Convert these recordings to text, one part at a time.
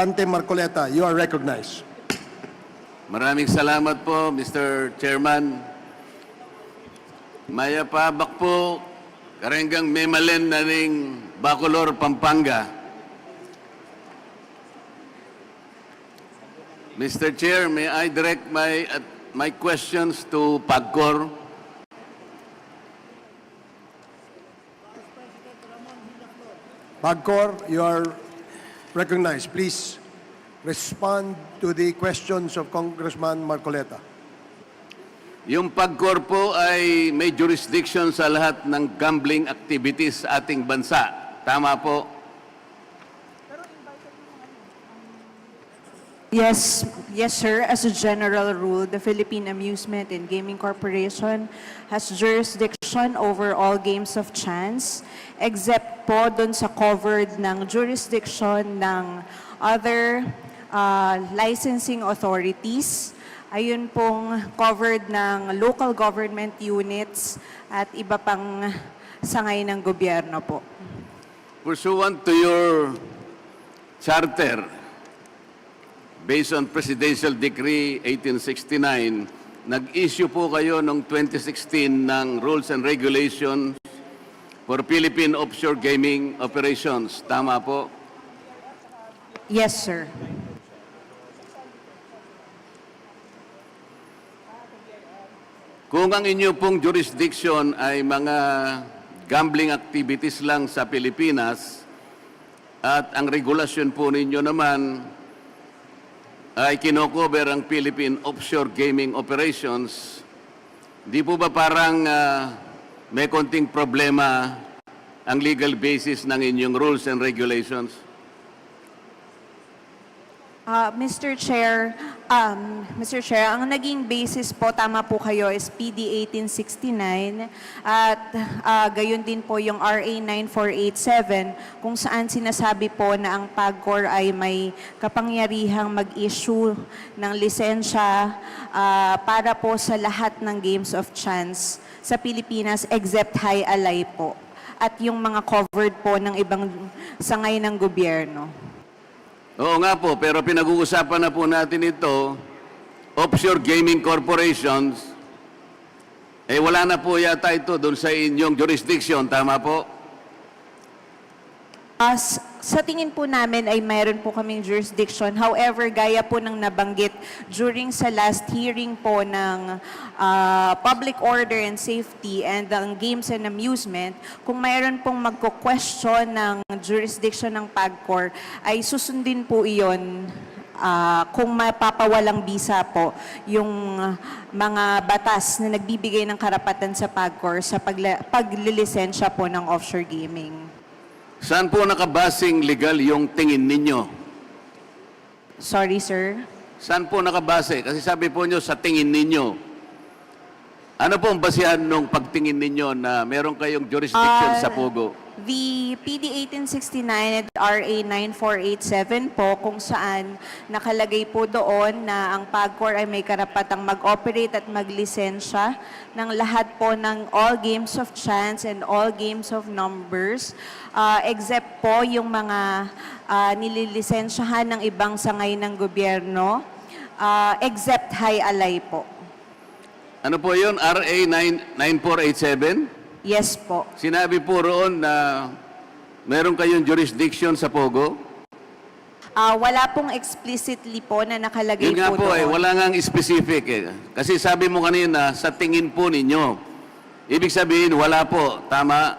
Ante Marcoleta, you are recognized. Maraming salamat po, Mr. Chairman. Maya pabak po, karenggang memalen na ning Bacolor, Pampanga. Mr. Chair, may I direct my questions to PAGCOR? Pagcor, you are recognized. Please respond to the questions of Congressman Marcoleta. Yung PAGCOR po ay may jurisdiction sa lahat ng gambling activities sa ating bansa. Tama po? Yes, sir. As a general rule, the Philippine Amusement and Gaming Corporation has jurisdiction over all games of chance, except po dun sa covered ng jurisdiction ng other licensing authorities. Ayun pong covered ng local government units at iba pang sangay ng gobyerno po. Pursuant to your charter, based on Presidential Decree 1869, nag-issue po kayo noong 2016 ng Rules and Regulations for Philippine Offshore Gaming Operations. Tama po? Yes, sir. Kung ang inyo pong jurisdiction ay mga gambling activities lang sa Pilipinas at ang regulasyon po ninyo naman ay kinocover ang Philippine Offshore Gaming Operations, di po ba parang may konting problema ang legal basis ng inyong rules and regulations? Mr. Chair, ang naging basis po, tama po kayo, is PD 1869 at gayon din po yung RA 9487 kung saan sinasabi po na ang PAGCOR ay may kapangyarihang mag-issue ng lisensya para po sa lahat ng games of chance sa Pilipinas except high alay po at yung mga covered po ng ibang sangay ng gobyerno. Oo nga po, pero pinag-uusapan na po natin ito, offshore gaming corporations, wala na po yata ito doon sa inyong jurisdiction, tama po? Sa tingin po namin ay mayroon po kaming jurisdiction. However, gaya po ng nabanggit during sa last hearing po ng Public Order and Safety and ang Games and Amusement, kung mayroon pong magko-question ng jurisdiction ng PAGCOR, ay susundin po iyon kung mapapawalang bisa po yung mga batas na nagbibigay ng karapatan sa PAGCOR sa paglilisensya po ng offshore gaming. Saan po nakabasing legal yung tingin ninyo? Sorry, sir. Saan po nakabase? Kasi sabi po nyo sa tingin ninyo. Ano po ang basihan nung pagtingin ninyo na meron kayong jurisdiction sa Pogo? The PD 1869 at RA 9487 po kung saan nakalagay po doon na ang PAGCOR ay may karapatang mag-operate at maglisensya ng lahat po ng all games of chance and all games of numbers except po yung mga nililisensyahan ng ibang sangay ng gobyerno except high alay po. Ano po yun? RA 9487? Yes po. Sinabi po roon na meron kayong jurisdiction sa Pogo? Wala pong explicitly po na nakalagay Yun nga po po doon. wala ngang specific eh. Kasi sabi mo kanina, sa tingin po ninyo. Ibig sabihin, wala po. Tama?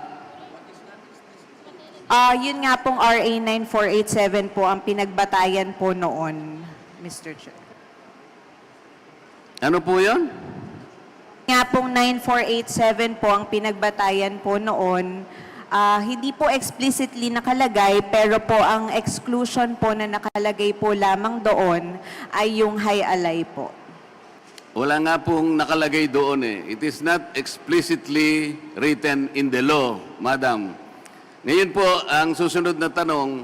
Yun nga pong RA 9487 po ang pinagbatayan po noon, Mr. Chair. Ano po yun? Nga pong 9487 po ang pinagbatayan po noon. Hindi po explicitly nakalagay, pero po ang exclusion po na nakalagay po lamang doon ay yung high alay po. Wala nga pong nakalagay doon eh. It is not explicitly written in the law, Madam. Ngayon po, ang susunod na tanong,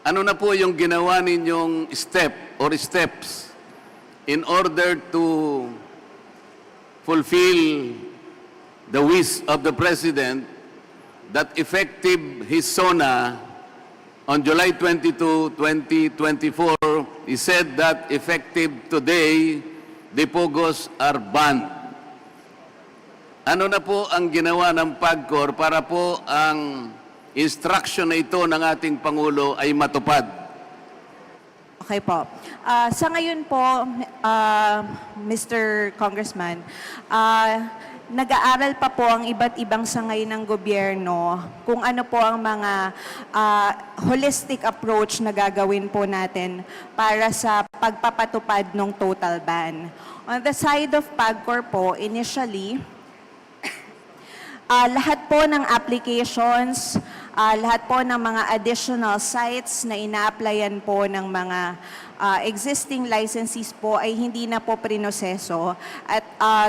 ano na po yung ginawa ninyong step or steps in order to fulfill the wish of the President that effective his SONA on July 22, 2024, he said that effective today, the POGOs are banned. Ano na po ang ginawa ng PAGCOR para po ang instruction na ito ng ating Pangulo ay matupad? Okay po. Sa ngayon po, Mr. Congressman, nag-aaral pa po ang iba't ibang sangay ng gobyerno kung ano po ang mga holistic approach na gagawin po natin para sa pagpapatupad ng total ban. On the side of PAGCOR po, initially, lahat po ng applications, lahat po ng mga additional sites na ina-applyan po ng mga existing licensees po ay hindi na po prinoseso at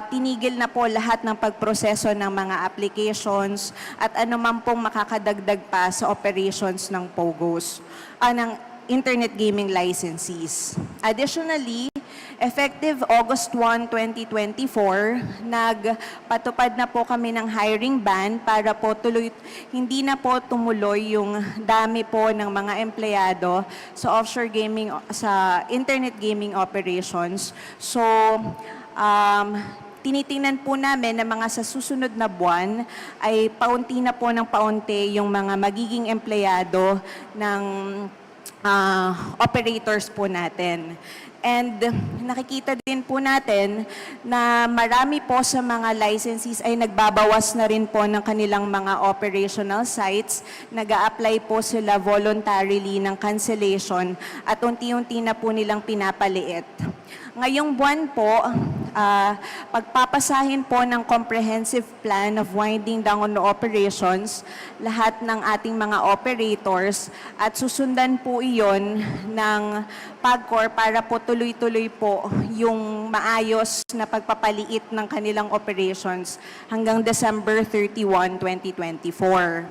tinigil na po lahat ng pagproseso ng mga applications at anuman pong makakadagdag pa sa operations ng POGOs, ng internet gaming licensees. Additionally, effective August 1, 2024, nagpatupad na po kami ng hiring ban para po hindi na po tumuloy yung dami po ng mga empleyado sa offshore gaming, sa internet gaming operations. So, tinitingnan po namin na mga sa susunod na buwan ay paunti na po ng paunti yung mga magiging empleyado ng operators po natin. And nakikita din po natin na marami po sa mga licensees ay nagbabawas na rin po ng kanilang mga operational sites. Nag-a-apply po sila voluntarily ng cancellation at unti-unti na po nilang pinapaliit. Ngayong buwan po, pagpapasahin po ng comprehensive plan of winding down on operations lahat ng ating mga operators at susundan po iyon ng PAGCOR para po tuloy-tuloy po yung maayos na pagpapaliit ng kanilang operations hanggang December 31, 2024.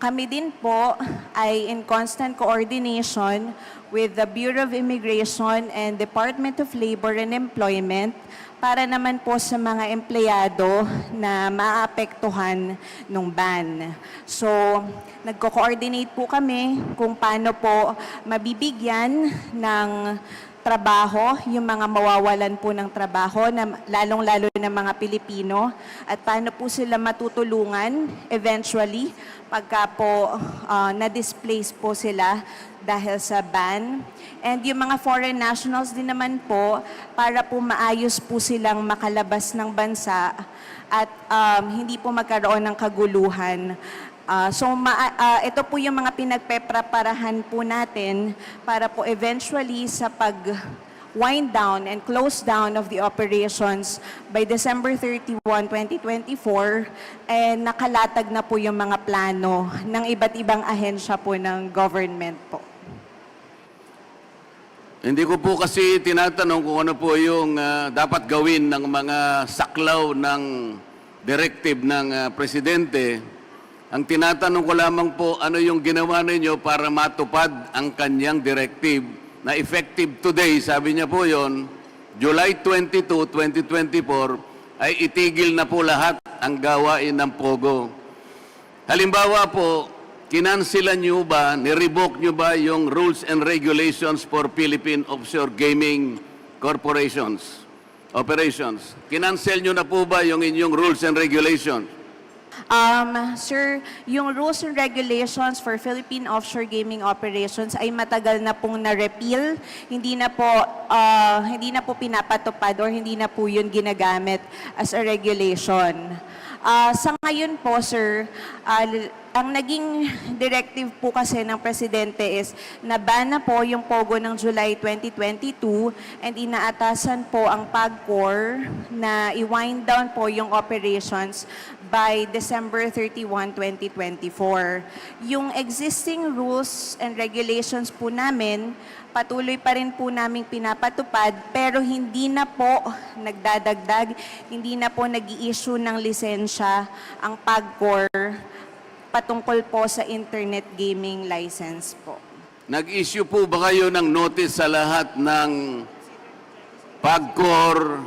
Kami din po ay in constant coordination with the Bureau of Immigration and Department of Labor and Employment para naman po sa mga empleyado na maapektuhan ng ban. So, nagko-coordinate po kami kung paano po mabibigyan ng trabaho, yung mga mawawalan po ng trabaho, na lalong-lalo ng mga Pilipino, at paano po sila matutulungan eventually pagka po na-displace po sila dahil sa ban. And yung mga foreign nationals din naman po, para po maayos po silang makalabas ng bansa at hindi po magkaroon ng kaguluhan. Ito po yung mga pinagpepreparahan po natin para po eventually sa pag-wind down and close down of the operations by December 31, 2024, nakalatag na po yung mga plano ng iba't ibang ahensya po ng government po. Hindi ko po kasi tinatanong kung ano po yung dapat gawin ng mga saklaw ng directive ng Presidente. Ang tinatanong ko lamang po, ano yung ginawa ninyo para matupad ang kanyang directive na effective today, sabi niya po yon, July 22, 2024, ay itigil na po lahat ang gawain ng POGO. Halimbawa po, kinansilan nyo ba, nirevoke nyo ba yung rules and regulations for Philippine Offshore Gaming Corporations, operations? Kinansel nyo na po ba yung inyong rules and regulations? Sir, yung rules and regulations for Philippine offshore gaming operations ay matagal na pong na-repeal. Hindi na po pinapatupad or hindi na po yun ginagamit as a regulation. Sa ngayon po, sir, ang naging directive po kasi ng Presidente is na-ban na po yung POGO ng July 2022 and inaatasan po ang PAGCOR na i-wind down po yung operations by December 31, 2024. Yung existing rules and regulations po namin, patuloy pa rin po naming pinapatupad pero hindi na po nagdadagdag, hindi na po nag-i-issue ng lisensya ang PAGCOR patungkol po sa internet gaming license po. Nag-issue po ba kayo ng notice sa lahat ng PAGCOR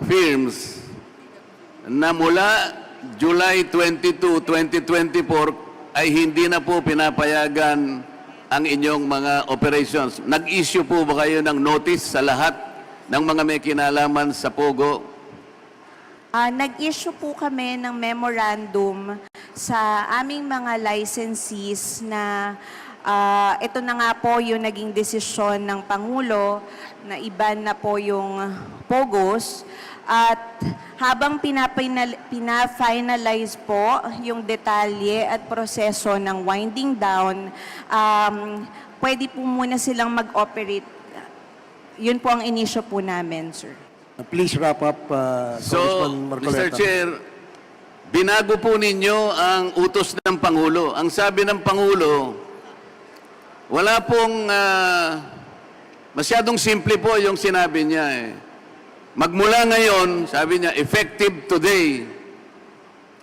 firms na mula July 22, 2024 ay hindi na po pinapayagan ang inyong mga operations. Nag-issue po ba kayo ng notice sa lahat ng mga may kinalaman sa Pogo? Nag-issue po kami ng memorandum sa aming mga licensees na ito na nga po yung naging desisyon ng Pangulo na iban na po yung POGOs. At habang pina-finalize po yung detalye at proseso ng winding down, pwede po muna silang mag-operate. Yun po ang inisyo po namin, sir. Please wrap up, So, Congressman Marcoleta. Mr. Chair, binago po ninyo ang utos ng Pangulo. Ang sabi ng Pangulo, wala pong masyadong simple po yung sinabi niya eh. Magmula ngayon, sabi niya, effective today,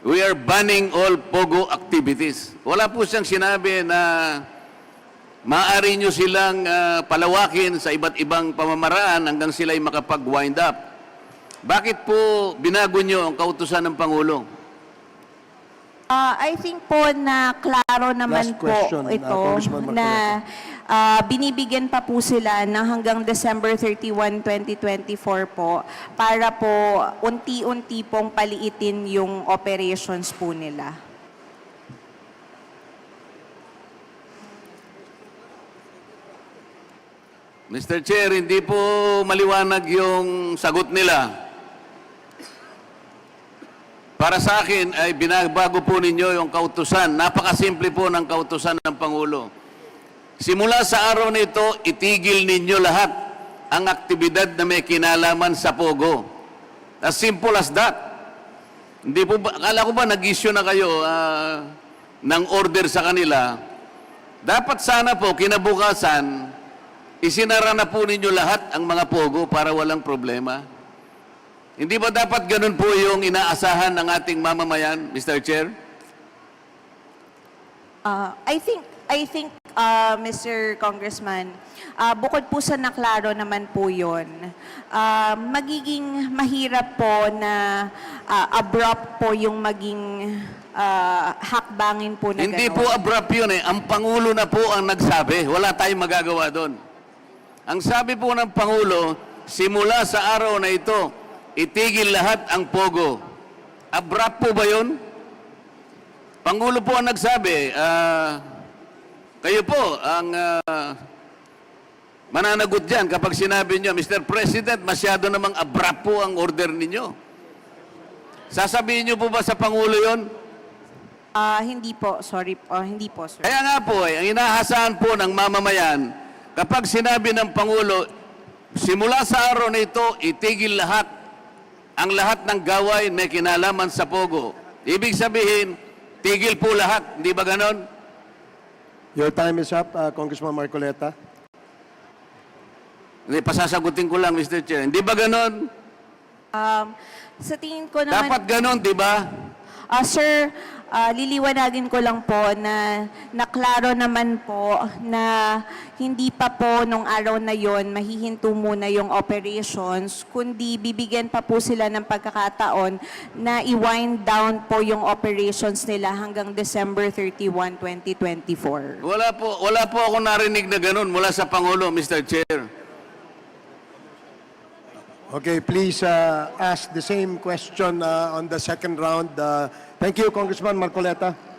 we are banning all POGO activities. Wala po siyang sinabi na maaari nyo silang palawakin sa iba't ibang pamamaraan hanggang sila'y makapag-wind up. Bakit po binago nyo ang kautusan ng Pangulo? I think po na klaro naman Last question, po ito Congressman Marcoleta. na binibigyan pa po sila ng hanggang December 31, 2024 po para po unti-unti pong paliitin yung operations po nila. Mr. Chair, hindi po maliwanag yung sagot nila. Para sa akin ay binabago po ninyo yung kautusan. Napakasimple po ng kautusan ng Pangulo. Simula sa araw na ito, itigil ninyo lahat ang aktibidad na may kinalaman sa Pogo. As simple as that. Hindi po ba, akala ko ba nag-issue na kayo ng order sa kanila? Dapat sana po kinabukasan, isinara na po ninyo lahat ang mga Pogo para walang problema. Hindi ba dapat ganun po yung inaasahan ng ating mamamayan, Mr. Chair? I think, Mr. Congressman, bukod po sa naklaro naman po yun, magiging mahirap po na abrupt po yung maging hakbangin po na Hindi gano'n. po abrupt yun eh. Ang Pangulo na po ang nagsabi. Wala tayong magagawa doon. Ang sabi po ng Pangulo, simula sa araw na ito, itigil lahat ang Pogo. Abrupt po ba yun? Pangulo po ang nagsabi, kayo po ang mananagot dyan kapag sinabi nyo, Mr. President, masyado namang abrupt po ang order ninyo. Sasabihin nyo po ba sa Pangulo yun? Hindi po, sorry po, hindi po, sir. Kaya nga po, ang inaasahan po ng mamamayan, kapag sinabi ng Pangulo, simula sa araw na ito, itigil ang lahat ng gawain may kinalaman sa Pogo. Ibig sabihin, tigil po lahat. Hindi ba ganon? Your time is up, Congressman Marcoleta. Hindi, pasasagutin ko lang, Mr. Chair. Hindi ba ganon? Sa tingin ko naman... Dapat ganon, di ba? Sir, liliwanagin ko lang po na naklaro naman po na hindi pa po nung araw na yon mahihinto muna yung operations, kundi bibigyan pa po sila ng pagkakataon na i-wind down po yung operations nila hanggang December 31, 2024. Wala po ako narinig na ganon mula sa Pangulo, Mr. Chair. Okay, please ask the same question on the second round. Thank you, Congressman Marcoleta.